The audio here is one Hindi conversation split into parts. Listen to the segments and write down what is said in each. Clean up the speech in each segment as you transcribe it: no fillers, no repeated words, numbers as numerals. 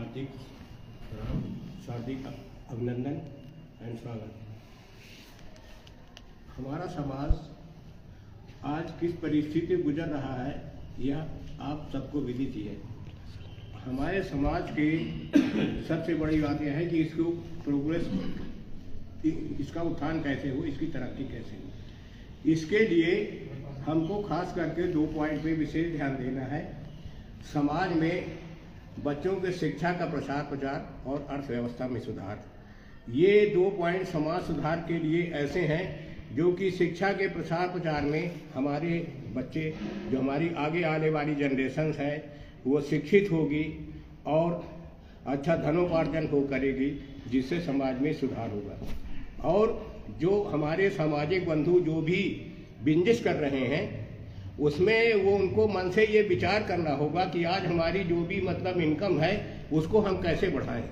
हार्दिक हार्दिक अभिनंदन एंड स्वागत। हमारा समाज आज किस परिस्थिति से गुजर रहा है यह आप सबको विदित ही है। हमारे समाज की सबसे बड़ी बात यह है कि इसको प्रोग्रेस, इसका उत्थान कैसे हो, इसकी तरक्की कैसे हो। इसके लिए हमको खास करके 2 पॉइंट पे विशेष ध्यान देना है। समाज में बच्चों के शिक्षा का प्रसार प्रचार और अर्थव्यवस्था में सुधार, ये 2 पॉइंट समाज सुधार के लिए ऐसे हैं जो कि शिक्षा के प्रसार प्रचार में हमारे बच्चे, जो हमारी आगे आने वाली जनरेशन है, वो शिक्षित होगी और अच्छा धनोपार्जन हो करेगी, जिससे समाज में सुधार होगा। और जो हमारे सामाजिक बंधु जो भी बिजनेस कर रहे हैं, उसमें वो उनको मन से ये विचार करना होगा कि आज हमारी जो भी मतलब इनकम है उसको हम कैसे बढ़ाएं।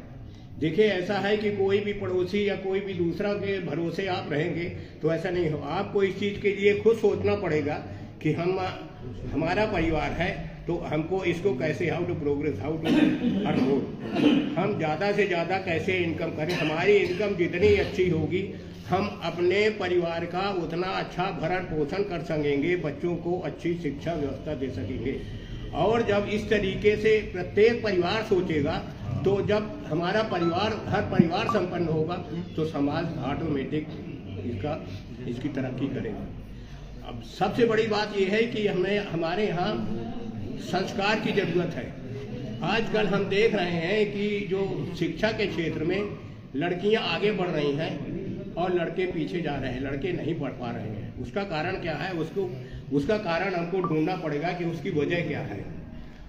देखिए, ऐसा है कि कोई भी पड़ोसी या कोई भी दूसरा के भरोसे आप रहेंगे तो ऐसा नहीं हो। आपको इस चीज़ के लिए खुद सोचना पड़ेगा कि हमारा परिवार है तो हमको इसको कैसे, how to progress, how to earn more, हम ज़्यादा से ज़्यादा कैसे इनकम करें। हमारी इनकम जितनी अच्छी होगी हम अपने परिवार का उतना अच्छा भरण पोषण कर सकेंगे, बच्चों को अच्छी शिक्षा व्यवस्था दे सकेंगे। और जब इस तरीके से प्रत्येक परिवार सोचेगा तो जब हमारा परिवार, हर परिवार संपन्न होगा तो समाज ऑटोमेटिक इसकी तरक्की करेगा। अब सबसे बड़ी बात यह है कि हमारे यहाँ संस्कार की जरूरत है। आजकल हम देख रहे हैं कि जो शिक्षा के क्षेत्र में लड़कियां आगे बढ़ रही हैं और लड़के पीछे जा रहे हैं, लड़के नहीं पढ़ पा रहे हैं। उसका कारण क्या है, उसका कारण हमको ढूंढना पड़ेगा कि उसकी वजह क्या है।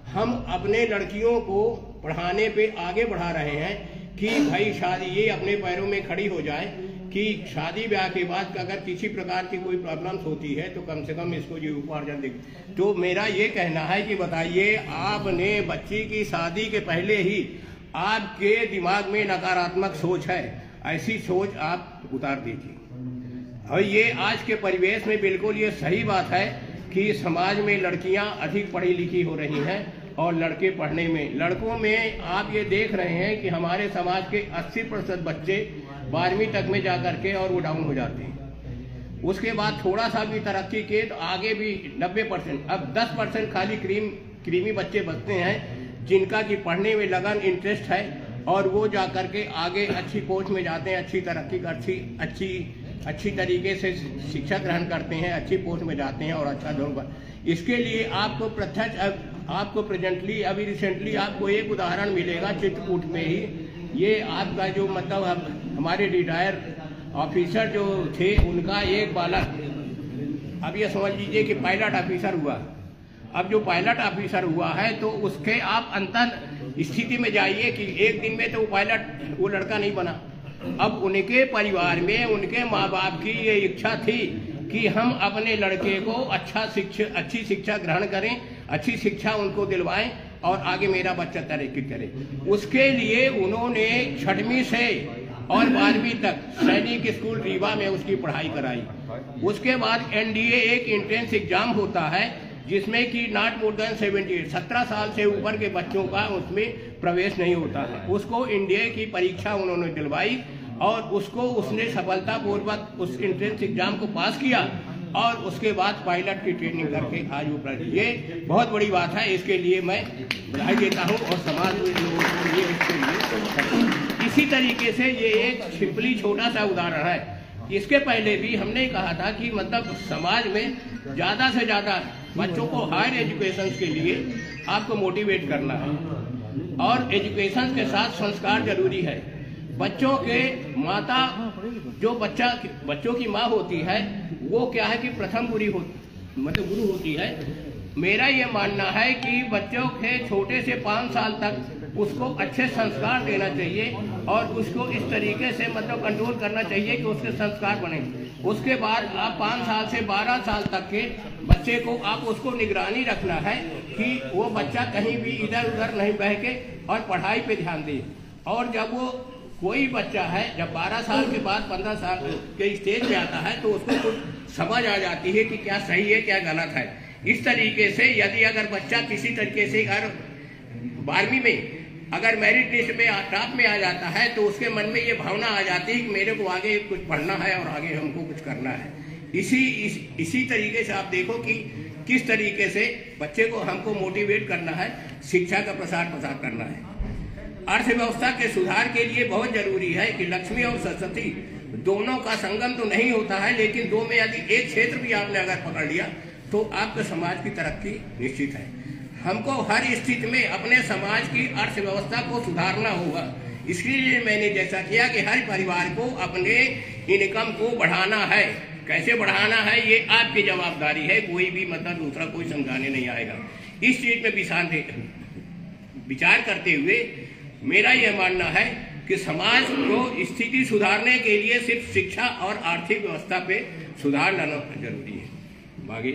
हम अपने लड़कियों को पढ़ाने पे आगे बढ़ा रहे हैं कि भाई शादी, ये अपने पैरों में खड़ी हो जाए कि शादी ब्याह के बाद अगर किसी प्रकार की कोई प्रॉब्लम्स होती है तो कम से कम इसको ये उपार्जन दे। तो मेरा ये कहना है कि बताइए, आपने बच्ची की शादी के पहले ही आपके दिमाग में नकारात्मक सोच है, ऐसी सोच आप उतार दीजिए। और ये आज के परिवेश में बिल्कुल ये सही बात है कि समाज में लड़कियां अधिक पढ़ी लिखी हो रही हैं और लड़के पढ़ने में, लड़कों में आप ये देख रहे हैं कि हमारे समाज के 80% बच्चे 12वीं तक में जा करके और वो डाउन हो जाते हैं। उसके बाद थोड़ा सा भी तरक्की के तो आगे भी 90%, अब 10% खाली क्रीमी बच्चे बचते हैं जिनका कि पढ़ने में लगन, इंटरेस्ट है और वो जा करके आगे अच्छी पोस्ट में जाते हैं, अच्छी तरक्की कर अच्छी तरीके से शिक्षा ग्रहण करते हैं, अच्छी पोस्ट में जाते हैं और अच्छा धन पर। इसके लिए आपको आपको प्रेजेंटली, अभी रिसेंटली आपको एक उदाहरण मिलेगा चित्रकूट में ही। ये आपका जो मतलब हमारे रिटायर ऑफिसर जो थे, उनका एक बालक, अब ये समझ लीजिए कि पायलट ऑफिसर हुआ। अब जो पायलट ऑफिसर हुआ है तो उसके आप अंतर स्थिति में जाइए कि एक दिन में तो वो लड़का नहीं बना। अब उनके परिवार में उनके माँ बाप की ये इच्छा थी कि हम अपने लड़के को अच्छी शिक्षा ग्रहण करें, अच्छी शिक्षा उनको दिलवाएं और आगे मेरा बच्चा तरक्की करे। उसके लिए उन्होंने 6वीं से और 12वीं तक सैनिक स्कूल रीवा में उसकी पढ़ाई कराई। उसके बाद NDA एक एंट्रेंस एग्जाम होता है जिसमें कि नॉट मोर देन 17 साल से ऊपर के बच्चों का उसमें प्रवेश नहीं होता है। उसको NDA की परीक्षा उन्होंने दिलवाई और उसने सफलतापूर्वक उस एंट्रेंस एग्जाम को पास किया और उसके बाद पायलट की ट्रेनिंग करके आज वो ये बहुत बड़ी बात है। इसके लिए मैं बधाई देता हूँ और समाज में लोगों को ये इसके लिए। इसी तरीके से ये एक सिंपली छोटा सा उदाहरण है। इसके पहले भी हमने कहा था कि मतलब समाज में ज़्यादा से ज़्यादा बच्चों को हायर एजुकेशन के लिए आपको मोटिवेट करना है और एजुकेशन के साथ संस्कार जरूरी है। बच्चों के माता, जो बच्चों की माँ होती है, वो क्या है कि प्रथम गुरु होती है। मेरा ये मानना है कि बच्चों के छोटे से 5 साल तक उसको अच्छे संस्कार देना चाहिए और उसको इस तरीके से मतलब कंट्रोल करना चाहिए कि उसके संस्कार बने। उसके बाद आप 5 साल से 12 साल तक के बच्चे को आप उसको निगरानी रखना है कि वो बच्चा कहीं भी इधर उधर नहीं बह के और पढ़ाई पे ध्यान दे। और जब वो कोई बच्चा है, जब 12 साल के बाद 15 साल के स्टेज में आता है तो उसको कुछ समझ आ जाती है कि क्या सही है क्या गलत है। इस तरीके से यदि अगर बच्चा किसी तरीके से अगर 12वीं में अगर मेरिट लिस्ट में टॉप में आ जाता है तो उसके मन में ये भावना आ जाती है कि मेरे को आगे कुछ पढ़ना है और आगे हमको कुछ करना है। इसी तरीके से आप देखो कि किस तरीके से बच्चे को हमको मोटिवेट करना है, शिक्षा का प्रसार करना है। अर्थव्यवस्था के सुधार के लिए बहुत जरूरी है कि लक्ष्मी और सरस्वती दोनों का संगम तो नहीं होता है, लेकिन दो में यदि एक क्षेत्र भी आपने अगर पकड़ लिया तो आपके समाज की तरक्की निश्चित है। हमको हर स्थिति में अपने समाज की अर्थव्यवस्था को सुधारना होगा। इसलिए मैंने जैसा किया कि हर परिवार को अपने इनकम को बढ़ाना है। कैसे बढ़ाना है ये आपकी जवाबदारी है, कोई भी मतलब दूसरा कोई समझाने नहीं आएगा। इस चीज में विचार करते हुए मेरा यह मानना है कि समाज को स्थिति सुधारने के लिए सिर्फ शिक्षा और आर्थिक व्यवस्था पे सुधार लाना जरूरी है। आगे